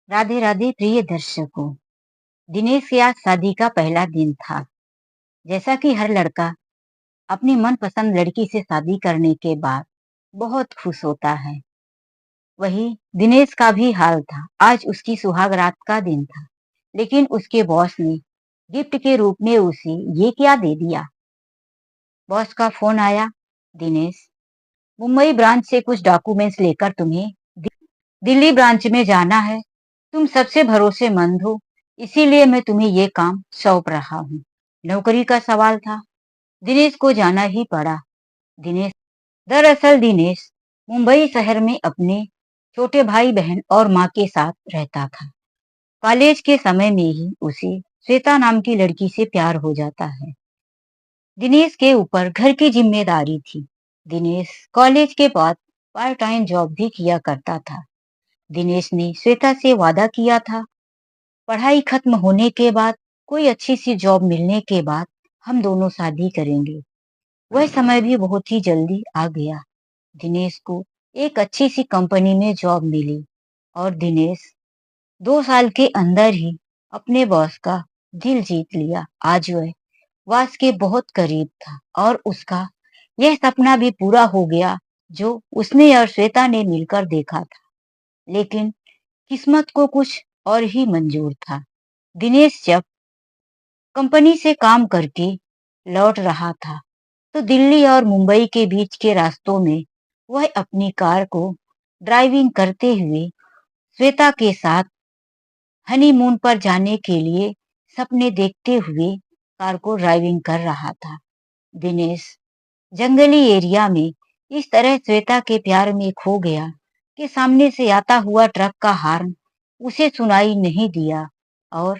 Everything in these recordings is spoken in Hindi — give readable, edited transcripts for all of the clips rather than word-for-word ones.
राधे राधे प्रिय दर्शकों। दिनेश के आज शादी का पहला दिन था। जैसा कि हर लड़का अपनी मनपसंद लड़की से शादी करने के बाद बहुत खुश होता है, वही दिनेश का भी हाल था। आज उसकी सुहाग रात का दिन था, लेकिन उसके बॉस ने गिफ्ट के रूप में उसे ये क्या दे दिया। बॉस का फोन आया, दिनेश, मुंबई ब्रांच से कुछ डॉक्यूमेंट्स लेकर तुम्हें दिल्ली ब्रांच में जाना है। तुम सबसे भरोसेमंद हो, इसीलिए मैं तुम्हें ये काम सौंप रहा हूँ। नौकरी का सवाल था, दिनेश को जाना ही पड़ा। दिनेश दरअसल दिनेश मुंबई शहर में अपने छोटे भाई बहन और माँ के साथ रहता था। कॉलेज के समय में ही उसे श्वेता नाम की लड़की से प्यार हो जाता है। दिनेश के ऊपर घर की जिम्मेदारी थी। दिनेश कॉलेज के बाद पार्ट टाइम जॉब भी किया करता था। दिनेश ने श्वेता से वादा किया था, पढ़ाई खत्म होने के बाद, कोई अच्छी सी जॉब मिलने के बाद हम दोनों शादी करेंगे। वह समय भी बहुत ही जल्दी आ गया। दिनेश को एक अच्छी सी कंपनी में जॉब मिली और दिनेश 2 साल के अंदर ही अपने बॉस का दिल जीत लिया। आज वह बॉस के बहुत करीब था और उसका यह सपना भी पूरा हो गया जो उसने और श्वेता ने मिलकर देखा था। लेकिन किस्मत को कुछ और ही मंजूर था। दिनेश जब कंपनी से काम करके लौट रहा था, तो दिल्ली और मुंबई के बीच के रास्तों में वह अपनी कार को ड्राइविंग करते हुए श्वेता के साथ हनीमून पर जाने के लिए सपने देखते हुए कार को ड्राइविंग कर रहा था। दिनेश जंगली एरिया में इस तरह श्वेता के प्यार में खो गया कि सामने से आता हुआ ट्रक का हॉर्न उसे सुनाई नहीं दिया और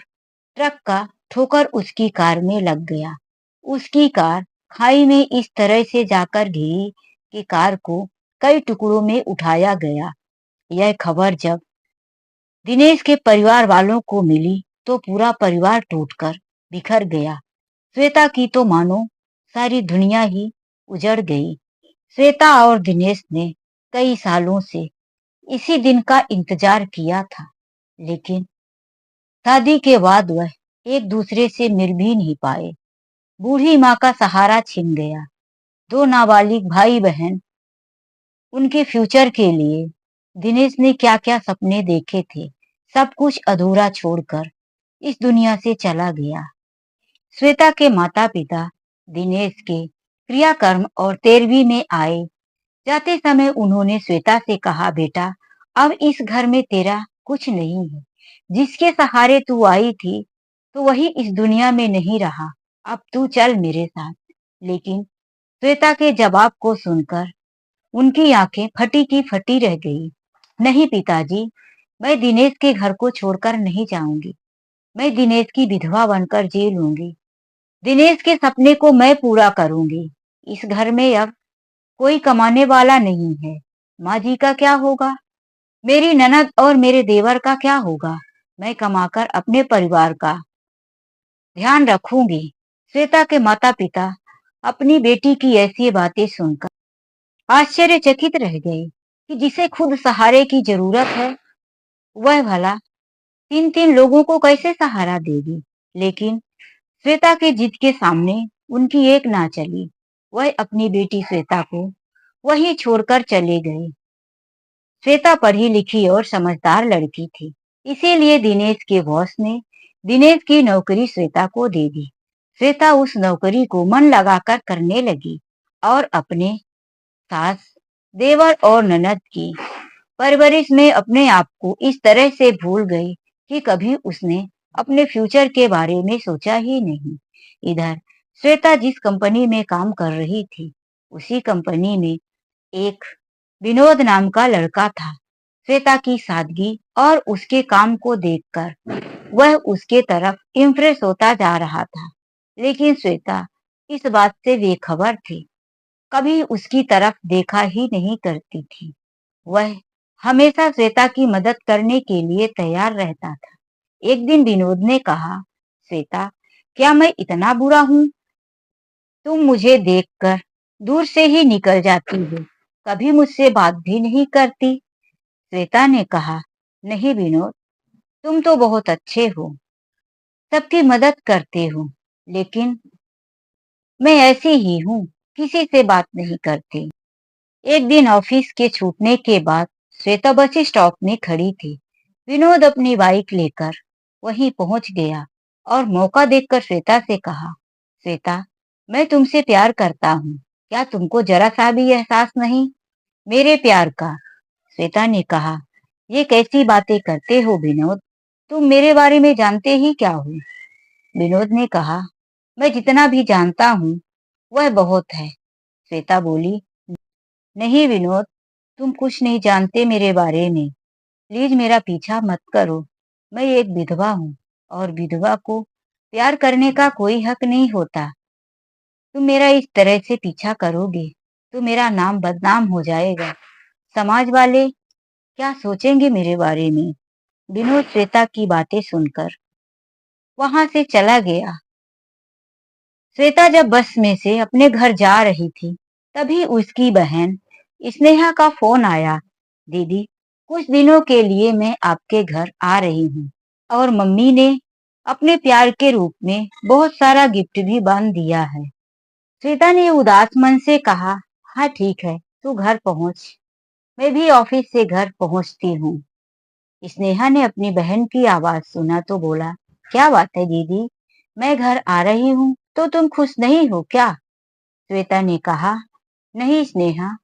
ट्रक का ठोकर उसकी कार में लग गया। उसकी कार खाई में इस तरह से जाकर गिरी कि कार को कई टुकड़ों में उठाया गया। यह खबर जब दिनेश के परिवार वालों को मिली तो पूरा परिवार टूटकर बिखर गया। श्वेता की तो मानो सारी दुनिया ही उजड़ गई। श्वेता और दिनेश ने कई सालों से इसी दिन का इंतजार किया था, लेकिन शादी के बाद वह एक दूसरे से मिल भी नहीं पाए। बूढ़ी माँ का सहारा छिन गया। 2 नाबालिग भाई बहन, उनके फ्यूचर के लिए दिनेश ने क्या क्या सपने देखे थे, सब कुछ अधूरा छोड़कर इस दुनिया से चला गया। श्वेता के माता पिता दिनेश के क्रियाकर्म और तेरहवीं में आए। जाते समय उन्होंने श्वेता से कहा, बेटा, अब इस घर में तेरा कुछ नहीं है। जिसके सहारे तू आई थी, तो वही इस दुनिया में नहीं रहा। अब तू चल मेरे साथ। लेकिन श्वेता के जवाब को सुनकर उनकी आंखें फटी की फटी रह गई। नहीं पिताजी, मैं दिनेश के घर को छोड़कर नहीं जाऊंगी। मैं दिनेश की विधवा बनकर जी लूंगी। दिनेश के सपने को मैं पूरा करूंगी। इस घर में अब कोई कमाने वाला नहीं है। माँ जी का क्या होगा? मेरी ननद और मेरे देवर का क्या होगा? मैं कमाकर अपने परिवार का ध्यान रखूंगी। श्वेता के माता पिता अपनी बेटी की ऐसी बातें सुनकर आश्चर्यचकित रह गए कि जिसे खुद सहारे की जरूरत है, वह भला 3 3 लोगों को कैसे सहारा देगी। लेकिन श्वेता के जिद के सामने उनकी एक ना चली। वह अपनी बेटी श्वेता को वहीं छोड़कर चले गए। श्वेता पढ़ी लिखी और समझदार लड़की थी, इसीलिए दिनेश के बॉस ने दिनेश की नौकरी श्वेता को दे दी। श्वेता उस नौकरी को मन लगाकर करने लगी और अपने सास, देवर और ननद की परवरिश में अपने आप को इस तरह से भूल गई कि कभी उसने अपने फ्यूचर के बारे में सोचा ही नहीं। इधर श्वेता जिस कंपनी में काम कर रही थी, उसी कंपनी में एक विनोद नाम का लड़का था। श्वेता की सादगी और उसके काम को देखकर वह उसके तरफ इम्प्रेस होता जा रहा था, लेकिन श्वेता इस बात से बेखबर थी। कभी उसकी तरफ देखा ही नहीं करती थी। वह हमेशा श्वेता की मदद करने के लिए तैयार रहता था। एक दिन विनोद ने कहा, श्वेता, क्या मैं इतना बुरा हूँ? तुम मुझे देखकर दूर से ही निकल जाती हो, कभी मुझसे बात भी नहीं करती। श्वेता ने कहा, नहीं विनोद, तुम तो बहुत अच्छे हो, सबकी मदद करते हो, लेकिन मैं ऐसी ही हूँ, किसी से बात नहीं करती। एक दिन ऑफिस के छूटने के बाद श्वेता बस स्टॉप में खड़ी थी। विनोद अपनी बाइक लेकर वहीं पहुंच गया और मौका देखकर श्वेता से कहा, श्वेता, मैं तुमसे प्यार करता हूँ, क्या तुमको जरा सा भी एहसास नहीं मेरे प्यार का? श्वेता ने कहा, ये कैसी बातें करते हो विनोद, तुम मेरे बारे में जानते ही क्या हो? विनोद ने कहा, मैं जितना भी जानता हूँ वह बहुत है। श्वेता बोली, नहीं विनोद, तुम कुछ नहीं जानते मेरे बारे में। प्लीज मेरा पीछा मत करो। मैं एक विधवा हूँ और विधवा को प्यार करने का कोई हक नहीं होता। तुम मेरा इस तरह से पीछा करोगे तो मेरा नाम बदनाम हो जाएगा। समाज वाले क्या सोचेंगे मेरे बारे में? विनोद श्वेता की बातें सुनकर वहां से चला गया। श्वेता जब बस में से अपने घर जा रही थी, तभी उसकी बहन स्नेहा का फोन आया। दीदी, कुछ दिनों के लिए मैं आपके घर आ रही हूँ और मम्मी ने अपने प्यार के रूप में बहुत सारा गिफ्ट भी बांध दिया है। श्वेता ने उदास मन से कहा, हाँ ठीक है, तू घर पहुंच, मैं भी ऑफिस से घर पहुंचती हूँ। स्नेहा ने अपनी बहन की आवाज सुना तो बोला, क्या बात है दीदी, मैं घर आ रही हूँ तो तुम खुश नहीं हो क्या? श्वेता ने कहा, नहीं स्नेहा,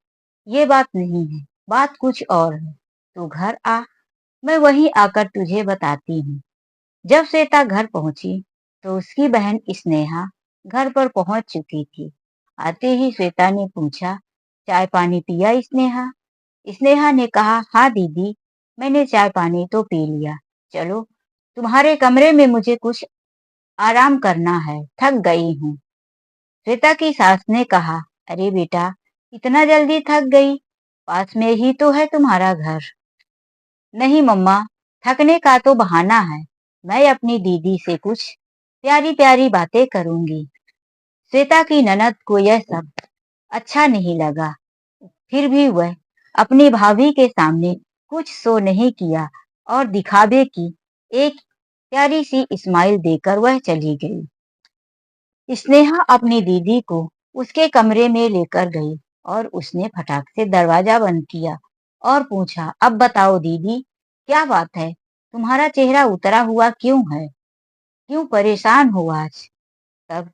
ये बात नहीं है, बात कुछ और है। तू घर आ, मैं वहीं आकर तुझे बताती हूँ। जब श्वेता घर पहुंची तो उसकी बहन स्नेहा घर पर पहुंच चुकी थी। आते ही श्वेता ने पूछा, चाय पानी पिया स्नेहा? स्नेहा ने कहा, हाँ दीदी, मैंने चाय पानी तो पी लिया। चलो तुम्हारे कमरे में, मुझे कुछ आराम करना है, थक गई हूँ। श्वेता की सास ने कहा, अरे बेटा, इतना जल्दी थक गई? पास में ही तो है तुम्हारा घर। नहीं मम्मा, थकने का तो बहाना है, मैं अपनी दीदी से कुछ प्यारी प्यारी बातें करूंगी। श्वेता की ननद को यह सब अच्छा नहीं लगा, फिर भी वह अपनी भाभी के सामने कुछ शो नहीं किया और दिखावे की एक प्यारी सी स्माइल देकर वह चली गई। स्नेहा अपनी दीदी को उसके कमरे में लेकर गई और उसने फटाक से दरवाजा बंद किया और पूछा, अब बताओ दीदी, क्या बात है, तुम्हारा चेहरा उतरा हुआ क्यों है, क्यों परेशान हो आज? तब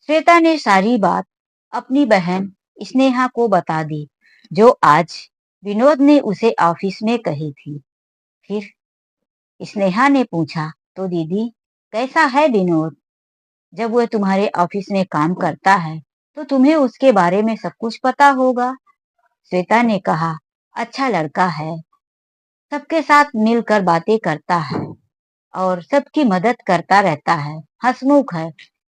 श्वेता ने सारी बात अपनी बहन स्नेहा को बता दी, जो आज विनोद ने उसे ऑफिस में कही थी। फिर स्नेहा ने पूछा, तो दीदी, कैसा है विनोद? जब वह तुम्हारे ऑफिस में काम करता है तो तुम्हें उसके बारे में सब कुछ पता होगा। श्वेता ने कहा, अच्छा लड़का है, सबके साथ मिलकर बातें करता है और सबकी मदद करता रहता है, हंसमुख है,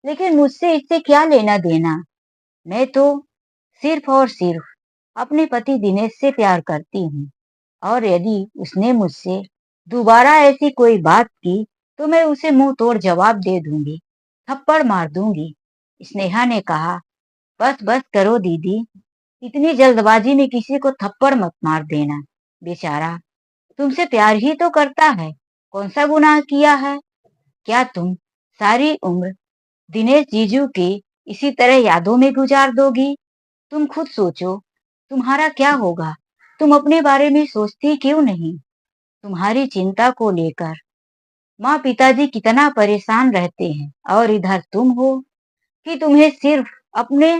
लेकिन मुझसे इससे क्या लेना देना? मैं तो सिर्फ और सिर्फ अपने पति दिनेश से प्यार करती हूँ और यदि उसने मुझसे दोबारा ऐसी कोई बात की तो मैं उसे मुंह तोड़ जवाब दे दूंगी, थप्पड़ मार दूंगी। स्नेहा ने कहा, बस बस करो दीदी, इतनी जल्दबाजी में किसी को थप्पड़ मत मार देना। बेचारा तुमसे प्यार ही तो करता है, कौन सा गुनाह किया है? क्या तुम सारी उम्र दिनेश जीजू के इसी तरह यादों में गुजार दोगी? तुम खुद सोचो, तुम्हारा क्या होगा? तुम अपने बारे में सोचती क्यों नहीं? तुम्हारी चिंता को लेकर माँ पिताजी कितना परेशान रहते हैं और इधर तुम हो कि तुम्हें सिर्फ अपने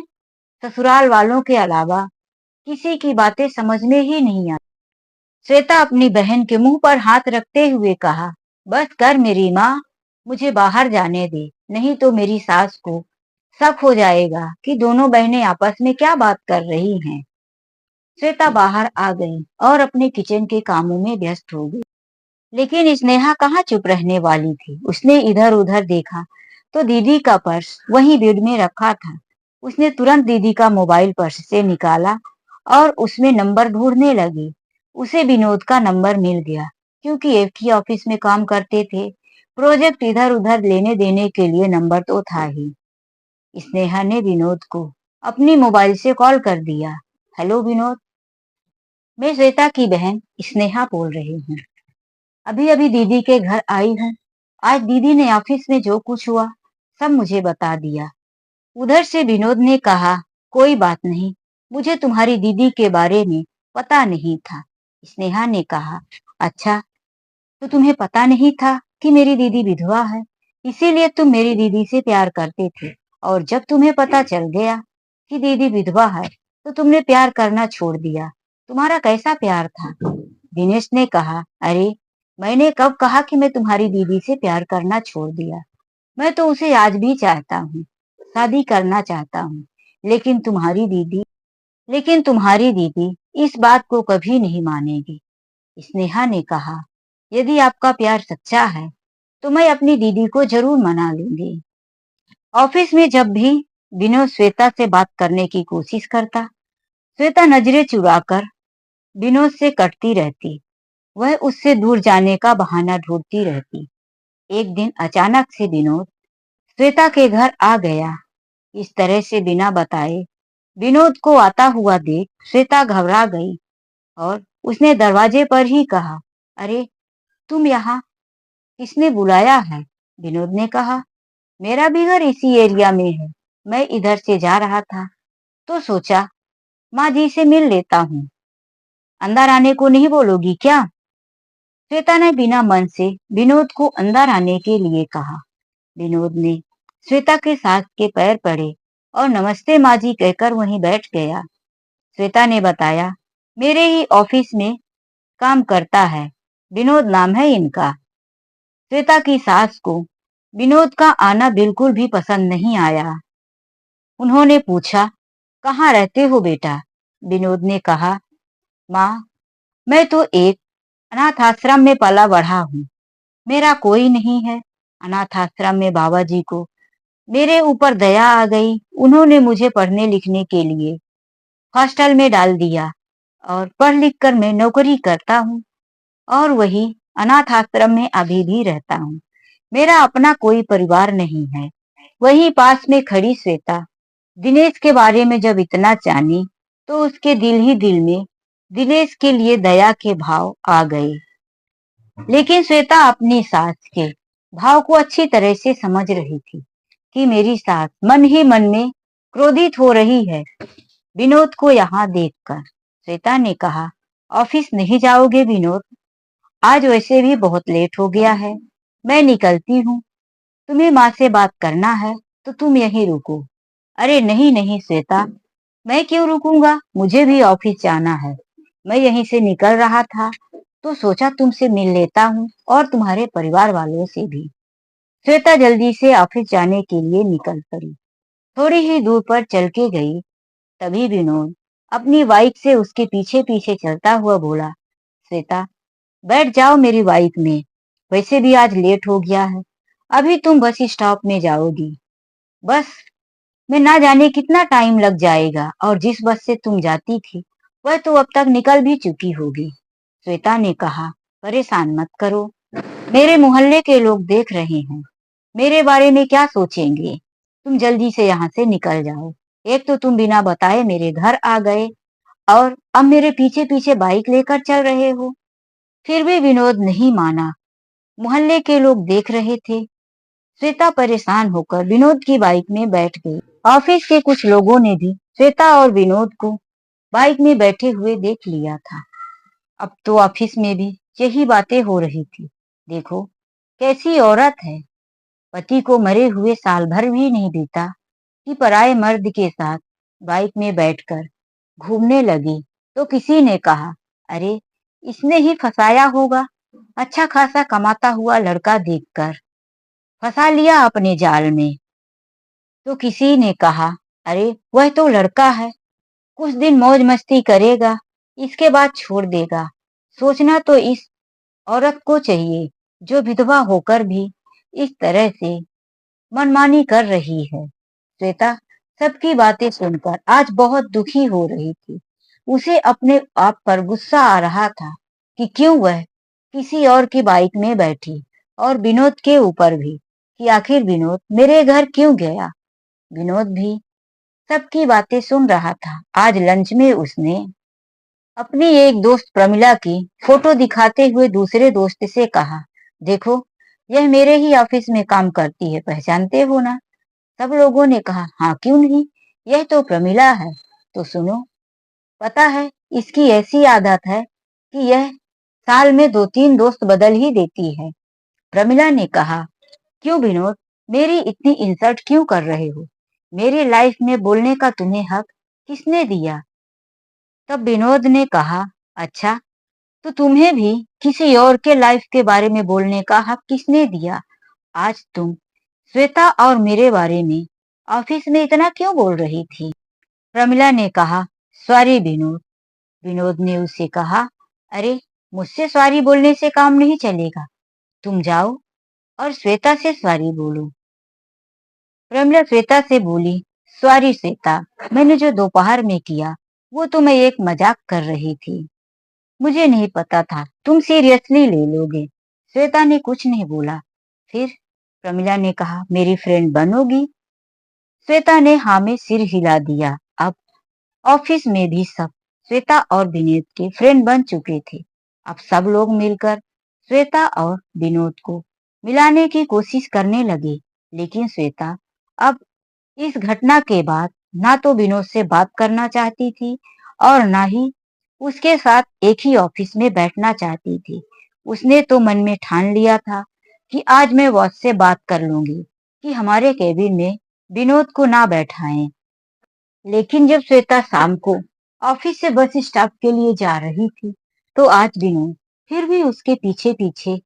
ससुराल वालों के अलावा किसी की बातें समझ में ही नहीं आती। श्वेता अपनी बहन के मुंह पर हाथ रखते हुए कहा, बस कर मेरी माँ, मुझे बाहर जाने दे, नहीं तो मेरी सास को शक हो जाएगा कि दोनों बहनें आपस में क्या बात कर रही हैं। श्वेता बाहर आ गई और अपने किचन के कामों में व्यस्त हो गई। लेकिन स्नेहा कहाँ चुप रहने वाली थी। उसने इधर उधर देखा तो दीदी का पर्स वहीं बेड में रखा था। उसने तुरंत दीदी का मोबाइल पर्स से निकाला और उसमें नंबर ढूंढने लगी। उसे विनोद का नंबर मिल गया, क्योंकि एक ही ऑफिस में काम करते थे। प्रोजेक्ट इधर उधर लेने देने के लिए नंबर तो था ही। स्नेहा ने विनोद को अपनी मोबाइल से कॉल कर दिया। हेलो विनोद, मैं श्वेता की बहन स्नेहा बोल रही हूँ। अभी अभी दीदी के घर आई हूँ। आज दीदी ने ऑफिस में जो कुछ हुआ सब मुझे बता दिया। उधर से विनोद ने कहा, कोई बात नहीं, मुझे तुम्हारी दीदी के बारे में पता नहीं था। स्नेहा ने कहा, अच्छा, तो तुम्हें पता नहीं था कि मेरी दीदी विधवा है, इसीलिए तुम मेरी दीदी से प्यार करते थे, और जब तुम्हें पता चल गया कि दीदी विधवा है तो तुमने प्यार करना छोड़ दिया। तुम्हारा कैसा प्यार था? दिनेश ने कहा, अरे, मैंने कब कहा कि मैं तुम्हारी दीदी से प्यार करना छोड़ दिया? मैं तो उसे आज भी चाहता हूँ, शादी करना चाहता हूँ, लेकिन तुम्हारी दीदी इस बात को कभी नहीं मानेगी। स्नेहा ने कहा, यदि आपका प्यार सच्चा है तो मैं अपनी दीदी को जरूर मना लूंगी। ऑफिस में जब भी विनोद श्वेता से बात करने की कोशिश करता, श्वेता नजरें चुराकर विनोद से कटती रहती। वह उससे दूर जाने का बहाना ढूंढती रहती। एक दिन अचानक से विनोद श्वेता के घर आ गया। इस तरह से बिना बताए विनोद को आता हुआ देख श्वेता घबरा गई और उसने दरवाजे पर ही कहा, अरे, तुम यहाँ, किसने बुलाया है? विनोद ने कहा, मेरा भी घर इसी एरिया में है, मैं इधर से जा रहा था तो सोचा माँ जी से मिल लेता हूँ। अंदर आने को नहीं बोलोगी क्या? श्वेता ने बिना मन से विनोद को अंदर आने के लिए कहा। विनोद ने श्वेता के सास के पैर पड़े और नमस्ते माँ जी कहकर वहीं बैठ गया। श्वेता ने बताया, मेरे ही ऑफिस में काम करता है, विनोद नाम है इनका। श्वेता की सास को विनोद का आना बिल्कुल भी पसंद नहीं आया। उन्होंने पूछा, कहाँ रहते हो बेटा? विनोद ने कहा, माँ, मैं तो एक अनाथ आश्रम में पला बढ़ा हूँ, मेरा कोई नहीं है। अनाथ आश्रम में बाबा जी को मेरे ऊपर दया आ गई, उन्होंने मुझे पढ़ने लिखने के लिए हॉस्टल में डाल दिया और पढ़ लिख कर मैं नौकरी करता हूँ और वही अनाथ आश्रम में अभी भी रहता हूँ। मेरा अपना कोई परिवार नहीं है। वहीं पास में खड़ी श्वेता दिनेश के बारे में जब इतना जानी तो उसके दिल ही दिल में दिनेश के लिए दया के भाव आ गए। लेकिन श्वेता अपनी सास के भाव को अच्छी तरह से समझ रही थी कि मेरी सास मन ही मन में क्रोधित हो रही है। विनोद को यहाँ देखकर श्वेता ने कहा, ऑफिस नहीं जाओगे विनोद? आज वैसे भी बहुत लेट हो गया है, मैं निकलती हूँ। तुम्हें माँ से बात करना है तो तुम यहीं रुको। अरे नहीं नहीं श्वेता, मैं क्यों रुकूंगा, मुझे भी ऑफिस जाना है। मैं यहीं से निकल रहा था तो सोचा तुमसे मिल लेता हूँ और तुम्हारे परिवार वालों से भी। श्वेता जल्दी से ऑफिस जाने के लिए निकल पड़ी। थोड़ी ही दूर पर चल के गई, तभी विनोद अपनी बाइक से उसके पीछे पीछे चलता हुआ बोला, श्वेता, बैठ जाओ मेरी बाइक में, वैसे भी आज लेट हो गया है, अभी तुम बस स्टॉप में जाओगी। बस में ना जाने कितना टाइम लग जाएगा, और जिस बस से तुम जाती थी वह तो अब तक निकल भी चुकी होगी। श्वेता ने कहा, परेशान मत करो, मेरे मोहल्ले के लोग देख रहे हैं, मेरे बारे में क्या सोचेंगे। तुम जल्दी से यहाँ से निकल जाओ। एक तो तुम बिना बताए मेरे घर आ गए और अब मेरे पीछे पीछे बाइक लेकर चल रहे हो। फिर भी विनोद नहीं माना। मोहल्ले के लोग देख रहे थे। श्वेता परेशान होकर विनोद की बाइक में बैठ गई। ऑफिस के कुछ लोगों ने भी श्वेता और विनोद को बाइक में बैठे हुए देख लिया था। अब तो ऑफिस में भी यही बातें हो रही थी। देखो कैसी औरत है, पति को मरे हुए साल भर भी नहीं बीता कि पराये मर्द के साथ बाइक में बैठकर घूमने लगी। तो किसी ने कहा, अरे, इसने ही फंसाया होगा, अच्छा खासा कमाता हुआ लड़का देखकर फंसा लिया अपने जाल में। तो किसी ने कहा, अरे, वह तो लड़का है, कुछ दिन मौज मस्ती करेगा, इसके बाद छोड़ देगा। सोचना तो इस औरत को चाहिए जो विधवा होकर भी इस तरह से मनमानी कर रही है। श्वेता सबकी बातें सुनकर आज बहुत दुखी हो रही थी। उसे अपने आप पर गुस्सा आ रहा था कि क्यों वह किसी और की बाइक में बैठी, और विनोद के ऊपर भी कि आखिर विनोद मेरे घर क्यों गया। विनोद भी सबकी बातें सुन रहा था। आज लंच में उसने अपनी एक दोस्त प्रमिला की फोटो दिखाते हुए दूसरे दोस्त से कहा, देखो, यह मेरे ही ऑफिस में काम करती है, पहचानते हो ना? सब लोगों ने कहा, हाँ क्यों नहीं, यह तो प्रमिला है। तो सुनो, पता है, इसकी ऐसी आदत है कि यह साल में 2-3 दोस्त बदल ही देती है। प्रमिला ने कहा, क्यों विनोद, मेरी इतनी इंसल्ट क्यों कर रहे हो? मेरी लाइफ में बोलने का तुम्हें हक किसने दिया? तब विनोद ने कहा, अच्छा, तो तुम्हें भी किसी और के लाइफ के बारे में बोलने का हक किसने दिया? आज तुम श्वेता और मेरे बारे में ऑफिस में इतना क्यों बोल रही थी? प्रमिला ने कहा, सॉरी विनोद। विनोद ने उससे कहा, अरे, मुझसे सॉरी बोलने से काम नहीं चलेगा। तुम जाओ और श्वेता से सॉरी बोलो। प्रमिला श्वेता से बोली, सॉरी श्वेता, मैंने जो दोपहर में किया वो तो मैं एक मजाक कर रही थी। मुझे नहीं पता था तुम सीरियसली ले लोगे। श्वेता ने कुछ नहीं बोला। फिर प्रमिला ने कहा, मेरी फ्रेंड बनोगी? श्वेता ने हाँ में सिर हिला दिया। अब ऑफिस में भी सब श्वेता और विनोद के फ्रेंड बन चुके थे। अब सब लोग मिलकर श्वेता और विनोद को मिलाने की कोशिश करने लगे, लेकिन श्वेता अब इस घटना के बाद ना तो विनोद से बात करना चाहती थी और ना ही उसके साथ एक ही ऑफिस में बैठना चाहती थी। उसने तो मन में ठान लिया था कि आज मैं बॉस से बात कर लूंगी कि हमारे केबिन में विनोद को ना बैठाएं। लेकिन जब श्वेता शाम को ऑफिस से बस स्टॉप के लिए जा रही थी, तो आज विनोद फिर भी उसके पीछे पीछे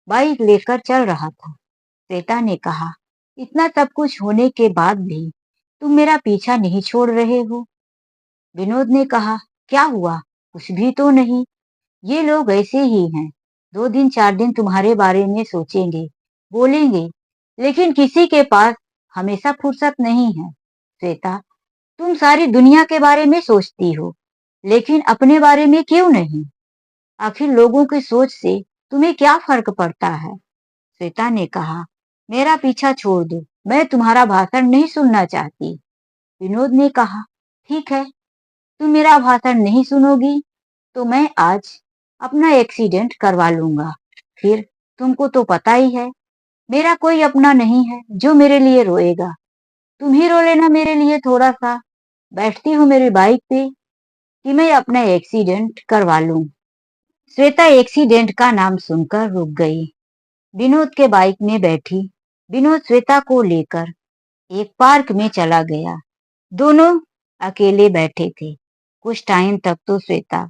बाइक लेकर चल रहा था। श्वेता ने कहा, इतना सब कुछ होने के बाद भी तुम मेरा पीछा नहीं छोड़ रहे हो? विनोद ने कहा, क्या हुआ? कुछ भी तो नहीं, ये लोग ऐसे ही हैं। 2 दिन 4 दिन तुम्हारे बारे में सोचेंगे, बोलेंगे, लेकिन किसी के पास हमेशा फुर्सत नहीं है। श्वेता, तुम सारी दुनिया के बारे में सोचती हो, लेकिन अपने बारे में क्यों नहीं? आखिर लोगों की सोच से तुम्हें क्या फर्क पड़ता है? श्वेता ने कहा, मेरा पीछा छोड़ दो, मैं तुम्हारा भाषण नहीं सुनना चाहती। विनोद ने कहा, ठीक है, तुम मेरा भाषण नहीं सुनोगी तो मैं आज अपना एक्सीडेंट करवा लूंगा। फिर तुमको तो पता ही है, मेरा कोई अपना नहीं है जो मेरे लिए रोएगा। तुम ही रो लेना मेरे लिए थोड़ा सा। बैठती हूँ मेरी बाइक पे कि मैं अपना एक्सीडेंट करवा लूं। श्वेता एक्सीडेंट का नाम सुनकर रुक गई। विनोद के बाइक में बैठी विनोद श्वेता को लेकर एक पार्क में चला गया। दोनों अकेले बैठे थे। कुछ टाइम तक तो श्वेता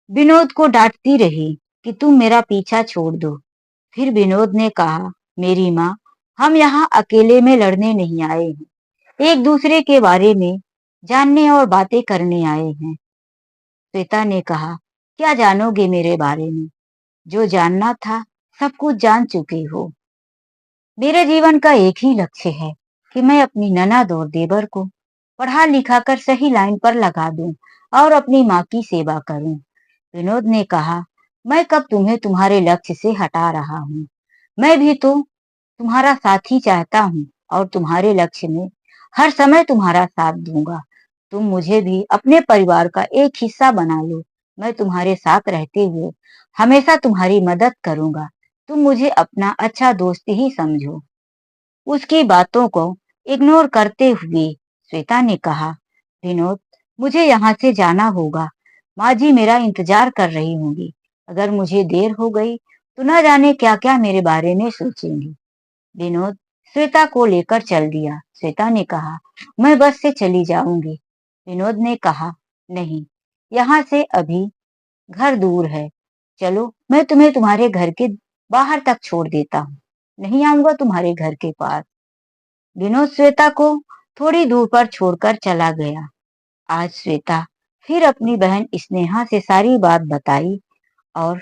विनोद को डांटती रही कि तुम मेरा पीछा छोड़ दो। फिर विनोद ने कहा, मेरी माँ, हम यहाँ अकेले में लड़ने नहीं आए हैं, एक दूसरे के बारे में जानने और बातें करने आए हैं। श्वेता ने कहा, क्या जानोगे मेरे बारे में? जो जानना था सब कुछ जान चुके हो। मेरे जीवन का एक ही लक्ष्य है कि मैं अपनी ननद और देवर को पढ़ा लिखा कर सही लाइन पर लगा दूं और अपनी माँ की सेवा करूं। विनोद ने कहा, मैं कब तुम्हें तुम्हारे लक्ष्य से हटा रहा हूँ? मैं भी तो तुम्हारा साथ ही चाहता हूँ और तुम्हारे लक्ष्य में हर समय तुम्हारा साथ दूंगा। तुम मुझे भी अपने परिवार का एक हिस्सा बना लो। मैं तुम्हारे साथ रहते हुए हमेशा तुम्हारी मदद करूंगा। तुम मुझे अपना अच्छा दोस्त ही समझो। उसकी बातों को इग्नोर करते हुए श्वेता ने कहा, विनोद, मुझे यहाँ से जाना होगा। माँ जी मेरा इंतजार कर रही होंगी। अगर मुझे देर हो गई तो न जाने क्या क्या मेरे बारे में सोचेंगी। विनोद श्वेता को लेकर चल दिया। श्वेता ने कहा, मैं बस से चली जाऊंगी। विनोद ने कहा, नहीं, यहाँ से अभी घर दूर है। चलो, मैं तुम्हें तुम्हारे घर के बाहर तक छोड़ देता हूँ। नहीं आऊंगा तुम्हारे घर के पास। विनोद श्वेता को थोड़ी दूर पर छोड़कर चला गया। आज श्वेता फिर अपनी बहन स्नेहा से सारी बात बताई और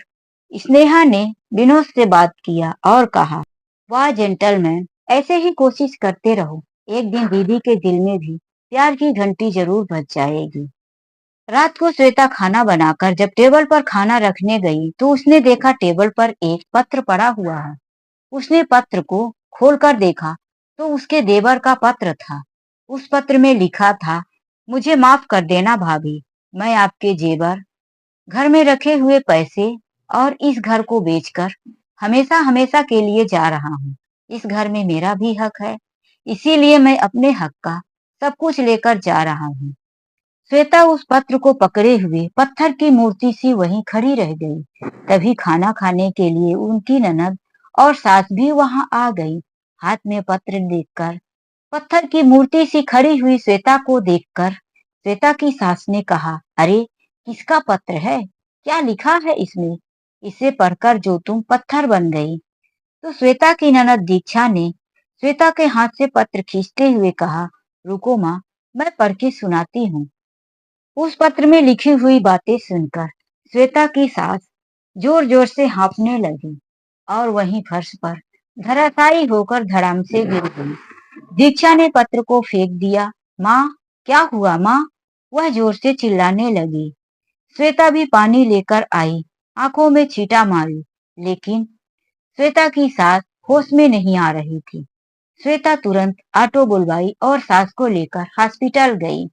स्नेहा ने विनोद से बात किया और कहा, वाह जेंटलमैन, ऐसे ही कोशिश करते रहो। एक दिन दीदी के दिल में भी प्यार की घंटी जरूर बज जाएगी। रात को श्वेता खाना बनाकर जब टेबल पर खाना रखने गई तो उसने देखा टेबल पर एक पत्र पड़ा हुआ है। उसने पत्र को खोलकर देखा तो उसके देवर का पत्र था। उस पत्र में लिखा था, मुझे माफ कर देना भाभी, मैं आपके जेवर घर में रखे हुए पैसे और इस घर को बेचकर हमेशा हमेशा के लिए जा रहा हूँ। इस घर में मेरा भी हक है, इसीलिए मैं अपने हक का सब कुछ लेकर जा रहा हूँ। श्वेता उस पत्र को पकड़े हुए पत्थर की मूर्ति सी वहीं खड़ी रह गई। तभी खाना खाने के लिए उनकी ननद और सास भी वहां आ गई। हाथ में पत्र देखकर पत्थर की मूर्ति सी खड़ी हुई श्वेता को देखकर श्वेता की सास ने कहा, अरे किसका पत्र है, क्या लिखा है इसमें? इसे पढ़कर जो तुम पत्थर बन गई। तो श्वेता की ननद दीक्षा ने श्वेता के हाथ से पत्र खींचते हुए कहा, रुको माँ, मैं पढ़ के सुनाती हूँ। उस पत्र में लिखी हुई बातें सुनकर श्वेता की सास जोर जोर से हाँफने लगी और वहीं फर्श पर धराशायी होकर धड़ाम से गिर गई। दीक्षा ने पत्र को फेंक दिया। माँ, क्या हुआ माँ? वह जोर से चिल्लाने लगी। श्वेता भी पानी लेकर आई, आंखों में छींटा मारी, लेकिन श्वेता की सास होश में नहीं आ रही थी। श्वेता तुरंत ऑटो बुलवाई और सास को लेकर हॉस्पिटल गई।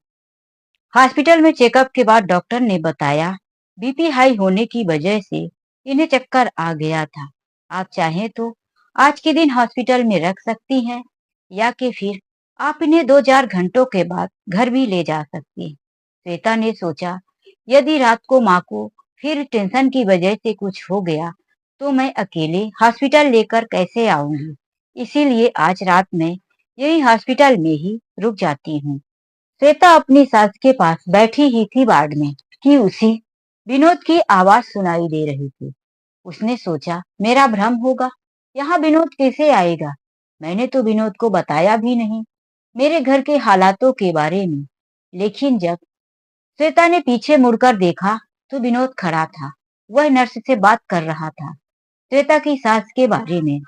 हॉस्पिटल में चेकअप के बाद डॉक्टर ने बताया, बीपी हाई होने की वजह से इन्हें चक्कर आ गया था। आप चाहें तो आज के दिन हॉस्पिटल में रख सकती हैं या कि फिर आप इन्हें 2-4 घंटों के बाद घर भी ले जा सकती हैं। श्वेता ने सोचा, यदि रात को माँ को फिर टेंशन की वजह से कुछ हो गया तो मैं अकेले हॉस्पिटल लेकर कैसे आऊंगी, इसीलिए आज रात में यही हॉस्पिटल में ही रुक जाती हूँ। श्वेता अपनी सास के पास बैठी ही थी वार्ड में कि उसी विनोद की आवाज सुनाई दे रही थी। उसने सोचा, मेरा भ्रम होगा, यहाँ विनोद कैसे आएगा? मैंने तो विनोद को बताया भी नहीं मेरे घर के हालातों के बारे में। लेकिन जब श्वेता ने पीछे मुड़कर देखा तो विनोद खड़ा था। वह नर्स से बात कर रहा था श्वेता की सास के बारे में।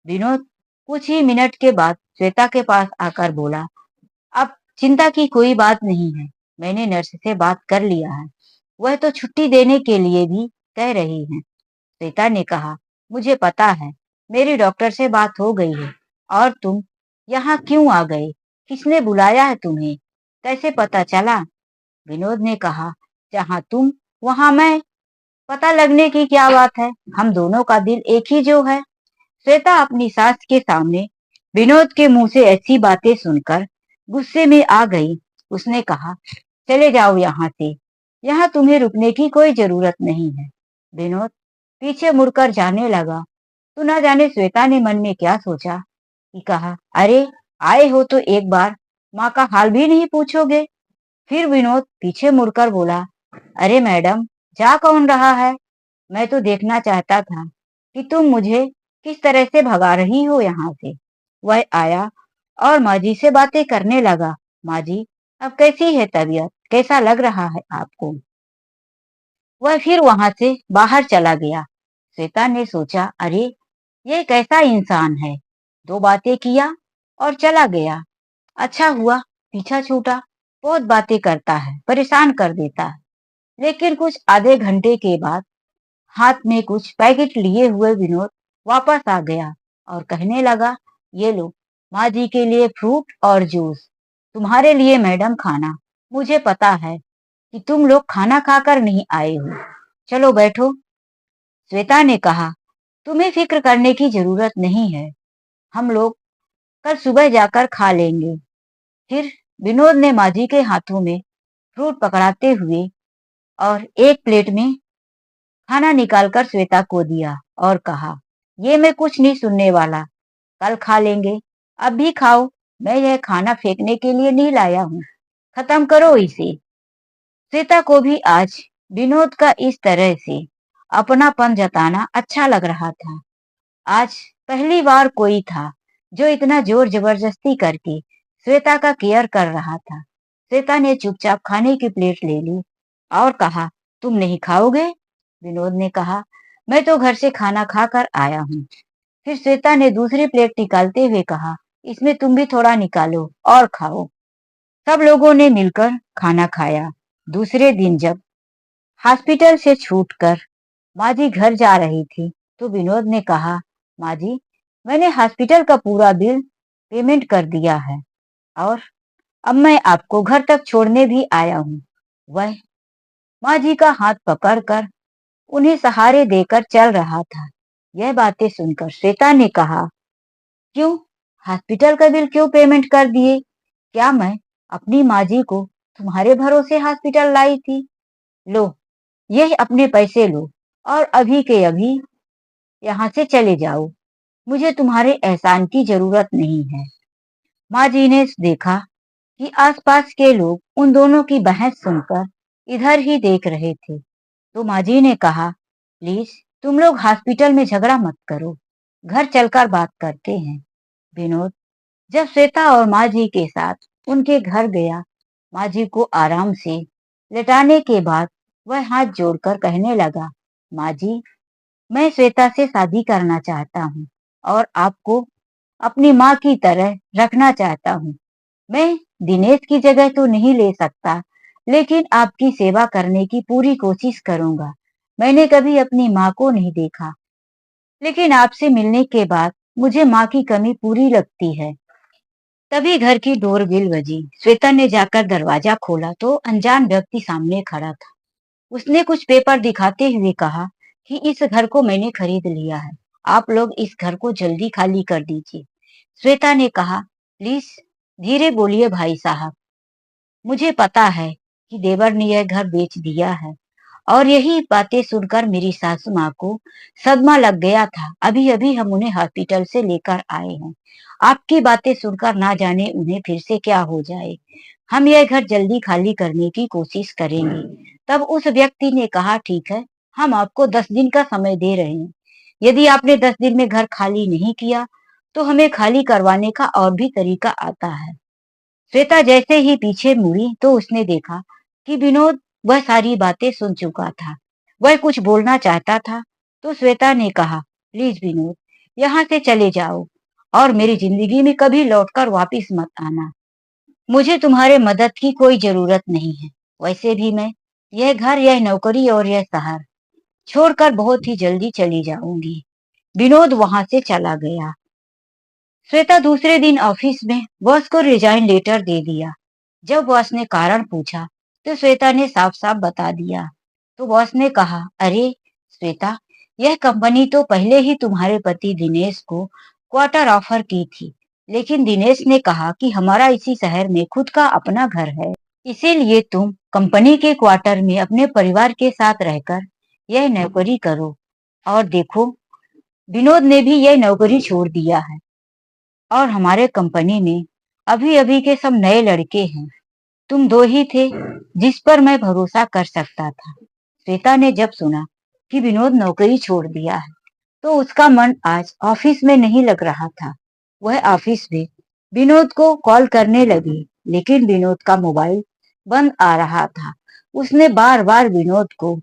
विनोद कुछ ही मिनट के बाद श्वेता के पास आकर बोला, अब चिंता की कोई बात नहीं है, मैंने नर्स से बात कर लिया है, वह तो छुट्टी देने के लिए भी कह रही है। श्वेता ने कहा, मुझे पता है, मेरी डॉक्टर से बात हो गई है। और तुम यहाँ क्यों आ गए? किसने बुलाया है तुम्हें? कैसे पता चला? विनोद ने कहा, जहाँ तुम वहां मैं, पता लगने की क्या बात है, हम दोनों का दिल एक ही जो है। श्वेता अपनी सास के सामने विनोद के मुंह से ऐसी बातें सुनकर गुस्से में आ गई। उसने कहा, चले जाओ यहाँ से, यहाँ तुम्हें रुकने की कोई जरूरत नहीं है। विनोद पीछे मुड़कर जाने लगा तो न जाने श्वेता ने मन में क्या सोचा कि कहा, अरे आए हो तो एक बार माँ का हाल भी नहीं पूछोगे? फिर विनोद पीछे मुड़कर बोला, अरे मैडम, जा कौन रहा है? मैं तो देखना चाहता था कि तुम मुझे किस तरह से भगा रही हो यहाँ से। वह आया और माँ जी से बातें करने लगा। माँ जी, अब कैसी है तबीयत, कैसा लग रहा है आपको? वह फिर वहां से बाहर चला गया। श्वेता ने सोचा, अरे ये कैसा इंसान है, दो बातें किया और चला गया। अच्छा हुआ पीछा छूटा, बहुत बातें करता है, परेशान कर देता है। लेकिन कुछ आधे घंटे के बाद हाथ में कुछ पैकेट लिए हुए विनोद वापस आ गया और कहने लगा, ये लो माँ जी के लिए फ्रूट और जूस, तुम्हारे लिए मैडम खाना। मुझे पता है कि तुम लोग खाना खाकर नहीं आए हो, चलो बैठो। श्वेता ने कहा, तुम्हें फिक्र करने की जरूरत नहीं है, हम लोग कल सुबह जाकर खा लेंगे। फिर विनोद ने माँ जी के हाथों में फ्रूट पकड़ाते हुए और एक प्लेट में खाना निकालकर श्वेता को दिया और कहा, ये मैं कुछ नहीं सुनने वाला, कल खा लेंगे, अब भी खाओ, मैं यह खाना फेंकने के लिए नहीं लाया हूँ, खत्म करो इसे। श्वेता को भी आज विनोद का इस तरह से अपनापन जताना अच्छा लग रहा था। आज पहली बार कोई था जो इतना जोर जबरदस्ती करके श्वेता का केयर कर रहा था। श्वेता ने चुपचाप खाने की प्लेट ले ली और कहा, तुम नहीं खाओगे? विनोद ने कहा, मैं तो घर से खाना खाकर आया हूँ। फिर श्वेता ने दूसरी प्लेट निकालते हुए कहा, इसमें तुम भी थोड़ा निकालो और खाओ। सब लोगों ने मिलकर खाना खाया। दूसरे दिन जब हॉस्पिटल से छूटकर माँ जी घर जा रही थी तो विनोद ने कहा, माँ जी, मैंने हॉस्पिटल का पूरा बिल पेमेंट कर दिया है और अब मैं आपको घर तक छोड़ने भी आया हूँ। वह माँ जी का हाथ पकड़कर उन्हें सहारे देकर चल रहा था। यह बातें सुनकर श्वेता ने कहा, क्यों? हॉस्पिटल का बिल क्यों पेमेंट कर दिए? क्या मैं अपनी माँ जी को तुम्हारे भरोसे हॉस्पिटल लाई थी? लो, यह अपने पैसे लो और अभी के अभी यहाँ से चले जाओ। मुझे तुम्हारे एहसान की जरूरत नहीं है। माँ जी ने देखा कि आसपास के लोग उन दोनों की बहस सुनकर इधर ही देख रहे थे, तो माँ जी ने कहा, प्लीज तुम लोग हॉस्पिटल में झगड़ा मत करो, घर चलकर बात करते हैं। विनोद जब श्वेता और माँ जी के साथ उनके घर गया, माँ जी को आराम से लेटाने के बाद वह हाथ जोड़कर कहने लगा, माँ जी, मैं श्वेता से शादी करना चाहता हूँ और आपको अपनी माँ की तरह रखना चाहता हूँ। मैं दिनेश की जगह तो नहीं ले सकता, लेकिन आपकी सेवा करने की पूरी कोशिश करूंगा। मैंने कभी अपनी माँ को नहीं देखा, लेकिन आपसे मिलने के बाद मुझे माँ की कमी पूरी लगती है। तभी घर की डोरबेल बजी। श्वेता ने जाकर दरवाजा खोला तो अनजान व्यक्ति सामने खड़ा था। उसने कुछ पेपर दिखाते हुए कहा कि इस घर को मैंने खरीद लिया है, आप लोग इस घर को जल्दी खाली कर दीजिए। श्वेता ने कहा, प्लीज धीरे बोलिए भाई साहब, मुझे पता है कि देवर ने यह घर बेच दिया है और यही बातें सुनकर मेरी सासू माँ को सदमा लग गया था। अभी अभी हम उन्हें हॉस्पिटल से लेकर आए हैं। आपकी बातें सुनकर ना जाने उन्हें फिर से क्या हो जाए। हम यह घर जल्दी खाली करने की कोशिश करेंगे। तब उस व्यक्ति ने कहा, ठीक है, हम आपको 10 दिन का समय दे रहे हैं। यदि आपने 10 दिन में घर खाली नहीं किया तो हमें खाली करवाने का और भी तरीका आता है। श्वेता जैसे ही पीछे मुड़ी तो उसने देखा कि विनोद वह सारी बातें सुन चुका था। वह कुछ बोलना चाहता था तो श्वेता ने कहा, प्लीज विनोद, यहाँ से चले जाओ और मेरी जिंदगी में कभी लौटकर वापिस मत आना। मुझे तुम्हारे मदद की कोई जरूरत नहीं है। वैसे भी मैं यह घर, यह नौकरी और यह शहर छोड़कर बहुत ही जल्दी चली जाऊंगी। विनोद वहां से चला गया। श्वेता दूसरे दिन ऑफिस में बॉस को रिजाइन लेटर दे दिया। जब बॉस ने कारण पूछा तो श्वेता ने साफ साफ बता दिया। तो बॉस ने कहा, अरे श्वेता, यह कंपनी तो पहले ही तुम्हारे पति दिनेश को क्वार्टर ऑफर की थी, लेकिन दिनेश ने कहा कि हमारा इसी शहर में खुद का अपना घर है, इसीलिए तुम कंपनी के क्वार्टर में अपने परिवार के साथ रहकर यह नौकरी करो। और देखो, विनोद ने भी यह नौकरी छोड़ दिया है और हमारे कंपनी में अभी अभी के सब नए लड़के हैं। तुम दो ही थे जिस पर मैं भरोसा कर सकता था। श्वेता ने जब सुना कि विनोद नौकरी छोड़ दिया है तो उसका मन आज ऑफिस में नहीं लग रहा था। वह ऑफिस में विनोद को कॉल करने लगी, लेकिन विनोद का मोबाइल बंद आ रहा था। उसने बार बार विनोद को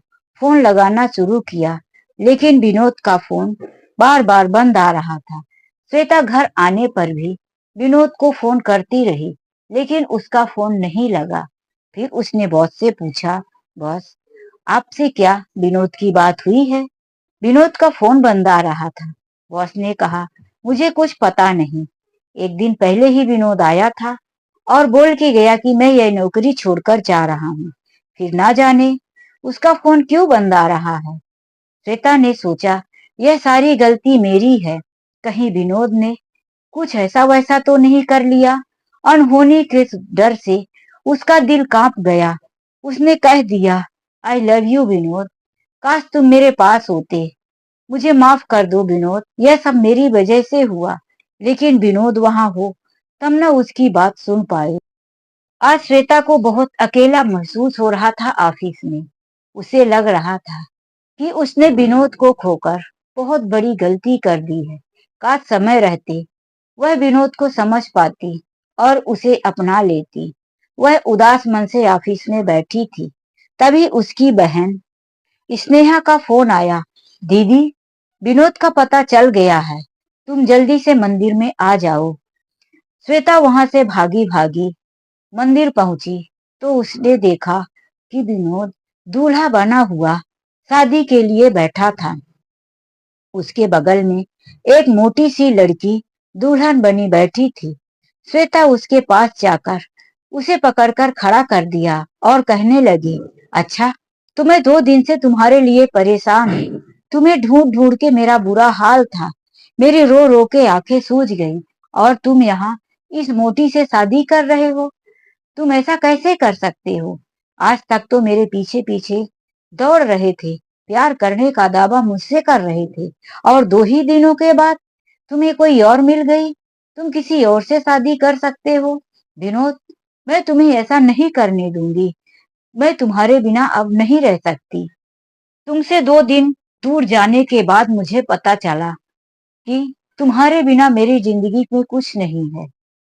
फोन लगाना शुरू किया, लेकिन विनोद का फोन बार बार बंद आ रहा था। श्वेता घर आने पर भी विनोद को फोन करती रही, लेकिन उसका फोन नहीं लगा। फिर उसने बॉस से पूछा, बॉस, आपसे क्या विनोद की बात हुई है? विनोद का फोन बंद आ रहा था। बॉस ने कहा, मुझे कुछ पता नहीं। एक दिन पहले ही विनोद आया था और बोल के गया कि मैं यह नौकरी छोड़कर जा रहा हूँ। फिर ना जाने उसका फोन क्यों बंद आ रहा है। श्वेता ने सोचा, यह सारी गलती मेरी है। कहीं विनोद ने कुछ ऐसा वैसा तो नहीं कर लिया। अनहोनी के डर से उसका दिल कांप गया। उसने कह दिया, आई लव यू विनोद, काश तुम मेरे पास होते। मुझे माफ कर दो विनोद, यह सब मेरी वजह से हुआ। लेकिन विनोद वहां हो तब न उसकी बात सुन पाए। आज श्वेता को बहुत अकेला महसूस हो रहा था ऑफिस में। उसे लग रहा था कि उसने विनोद को खोकर बहुत बड़ी गलती कर दी है। काश समय रहते वह विनोद को समझ पाती और उसे अपना लेती। वह उदास मन से ऑफिस में बैठी थी। तभी उसकी बहन स्नेहा का फोन आया, दीदी, विनोद का पता चल गया है, तुम जल्दी से मंदिर में आ जाओ। श्वेता वहां से भागी भागी मंदिर पहुंची तो उसने देखा कि विनोद दूल्हा बना हुआ शादी के लिए बैठा था। उसके बगल में एक मोटी सी लड़की दुल्हन बनी बैठी थी। श्वेता उसके पास जाकर उसे पकड़कर खड़ा कर दिया और कहने लगी, अच्छा, तो मैं 2 दिन से तुम्हारे लिए परेशान हूँ। तुम्हें ढूंढ ढूंढ के मेरा बुरा हाल था। मेरी रो रो के आंखें सूज गई और तुम यहाँ इस मोटी से शादी कर रहे हो। तुम ऐसा कैसे कर सकते हो? आज तक तो मेरे पीछे पीछे दौड़ रहे थे, प्यार करने का दावा मुझसे कर रहे थे, और 2 ही दिनों के बाद तुम्हें कोई और मिल गई। तुम किसी और से शादी कर सकते हो। विनोद, मैं तुम्हें ऐसा नहीं करने दूंगी। मैं तुम्हारे बिना अब नहीं रह सकती। तुमसे 2 दिन दूर जाने के बाद मुझे पता चला कि तुम्हारे बिना मेरी जिंदगी में कुछ नहीं है।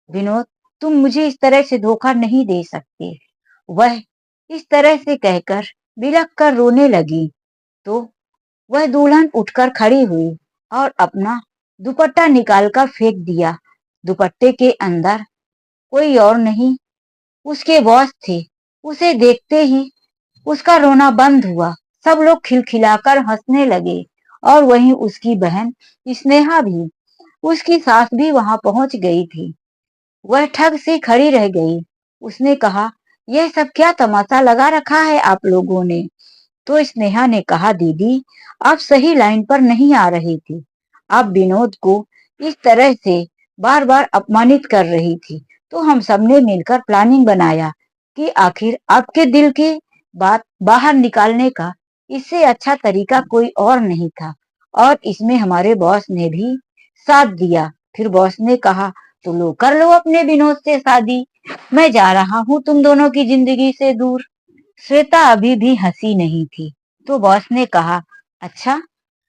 विनोद, तुम मुझे इस तरह से धोखा नहीं दे सकते। वह इस तरह से कहकर बिलख कर रोने लगी तो वह दुल्हन उठकर खड़ी हुई और अपना दुपट्टा निकालकर फेंक दिया। दुपट्टे के अंदर कोई और नहीं, उसके बॉस थे। उसे देखते ही उसका रोना बंद हुआ। सब लोग खिलखिलाकर हंसने लगे और वहीं उसकी बहन स्नेहा भी, उसकी सास भी वहां पहुंच गई थी। वह ठग सी खड़ी रह गई। उसने कहा, यह सब क्या तमाशा लगा रखा है आप लोगों ने? तो स्नेहा ने कहा, दीदी, आप सही लाइन पर नहीं आ रही थी। आप विनोद को इस तरह से बार बार अपमानित कर रही थी। तो हम सबने मिलकर प्लानिंग बनाया कि आखिर आपके दिल की बात बाहर निकालने का इससे अच्छा तरीका कोई और नहीं था, और इसमें हमारे बॉस ने भी साथ दिया। फिर बॉस ने कहा, तो लो कर लो अपने विनोद से शादी। मैं जा रहा हूँ तुम दोनों की जिंदगी से दूर। श्वेता अभी भी हंसी नहीं थी। तो बॉस ने कहा, अच्छा,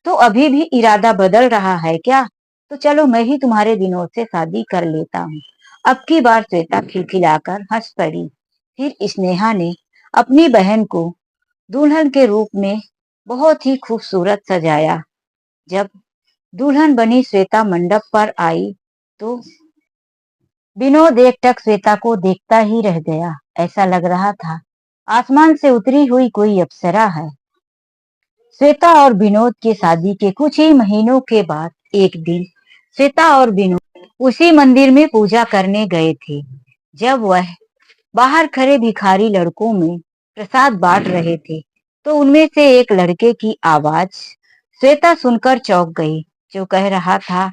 तो अभी भी इरादा बदल रहा है क्या? तो चलो मैं ही तुम्हारे विनोद से शादी कर लेता हूँ। अब की बार श्वेता खिलखिलाकर हंस पड़ी। फिर स्नेहा ने अपनी बहन को दुल्हन के रूप में बहुत ही खूबसूरत सजाया। जब दुल्हन बनी श्वेता मंडप पर आई तो विनोद एकटक श्वेता को देखता ही रह गया। ऐसा लग रहा था आसमान से उतरी हुई कोई अप्सरा है। श्वेता और विनोद की शादी के कुछ ही महीनों के बाद एक दिन श्वेता और विनोद उसी मंदिर में पूजा करने गए थे। जब वह बाहर खड़े भिखारी लड़कों में प्रसाद बांट रहे थे तो उनमें से एक लड़के की आवाज श्वेता सुनकर चौंक गई, जो कह रहा था,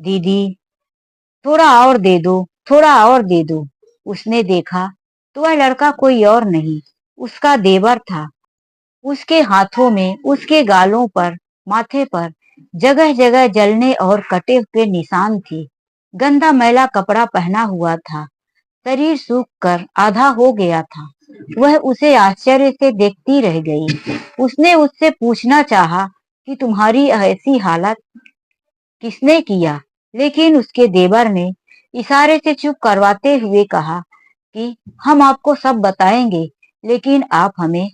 दीदी, थोड़ा और दे दो, थोड़ा और दे दो। उसने देखा तो वह लड़का कोई और नहीं, उसका देवर था। उसके हाथों में, उसके गालों पर, माथे पर जगह जगह जलने और कटे हुए निशान थे। गंदा मैला कपड़ा पहना हुआ था। शरीर सूख कर आधा हो गया था। वह उसे आश्चर्य से देखती रह गई। उसने उससे पूछना चाहा कि तुम्हारी ऐसी हालत किसने किया, लेकिन उसके देवर ने इशारे से चुप करवाते हुए कहा कि हम आपको सब बताएंगे, लेकिन आप हमें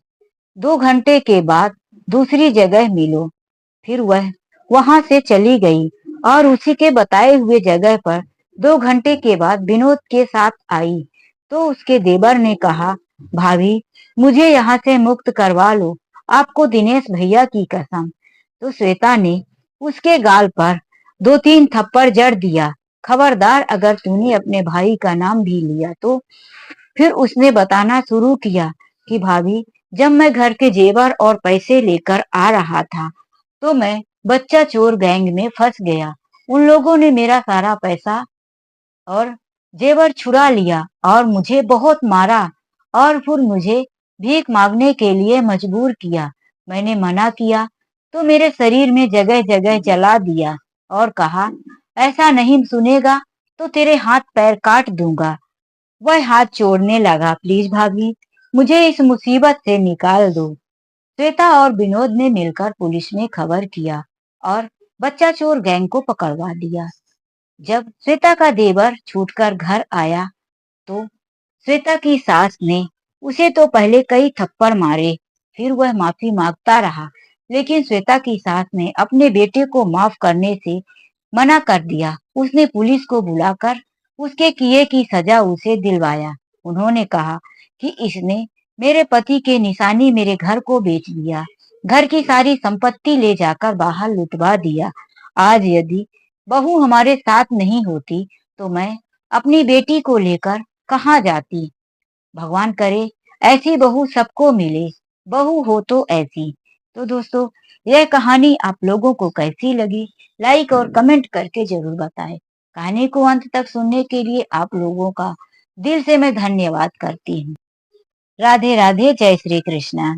2 घंटे के बाद दूसरी जगह मिलो। फिर वह वहां से चली गई और उसी के बताए हुए जगह पर 2 घंटे के बाद विनोद के साथ आई। तो उसके देवर ने कहा, भाभी, मुझे यहाँ से मुक्त करवा लो, आपको दिनेश भैया की कसम। तो श्वेता ने उसके गाल पर 2-3 थप्पड़ जड़ दिया। खबरदार, अगर तूने अपने भाई का नाम भी लिया तो। फिर उसने बताना शुरू किया कि भाभी, जब मैं घर के जेवर और पैसे लेकर आ रहा था तो मैं बच्चा चोर गैंग में फंस गया। उन लोगों ने मेरा सारा पैसा और जेवर छुड़ा लिया और मुझे बहुत मारा और फिर मुझे भीख मांगने के लिए मजबूर किया। मैंने मना किया तो मेरे शरीर में जगह जगह जला दिया और कहा, ऐसा नहीं सुनेगा तो तेरे हाथ पैर काट दूंगा। वह हाथ छोड़ने लगा। प्लीज भाभी, मुझे इस मुसीबत से निकाल दो। श्वेता और विनोद ने मिलकर पुलिस में खबर किया और बच्चा चोर गैंग को पकड़वा दिया। जब श्वेता का देवर छूटकर घर आया तो श्वेता की सास ने उसे तो पहले कई थप्पड़ मारे, फिर वह माफी मांगता रहा, लेकिन श्वेता की सास ने अपने बेटे को माफ करने से मना कर दिया। उसने पुलिस को बुलाकर उसके किए की सजा उसे दिलवाया। उन्होंने कहा कि इसने मेरे पति के निशानी मेरे घर को बेच दिया, घर की सारी संपत्ति ले जाकर बाहर लुटवा दिया। आज यदि बहू हमारे साथ नहीं होती तो मैं अपनी बेटी को लेकर कहाँ जाती। भगवान करे ऐसी बहू सबको मिले। बहू हो तो ऐसी। तो दोस्तों, यह कहानी आप लोगों को कैसी लगी, लाइक और कमेंट करके जरूर बताएं। कहानी को अंत तक सुनने के लिए आप लोगों का दिल से मैं धन्यवाद करती हूँ। राधे राधे, जय श्री कृष्णा।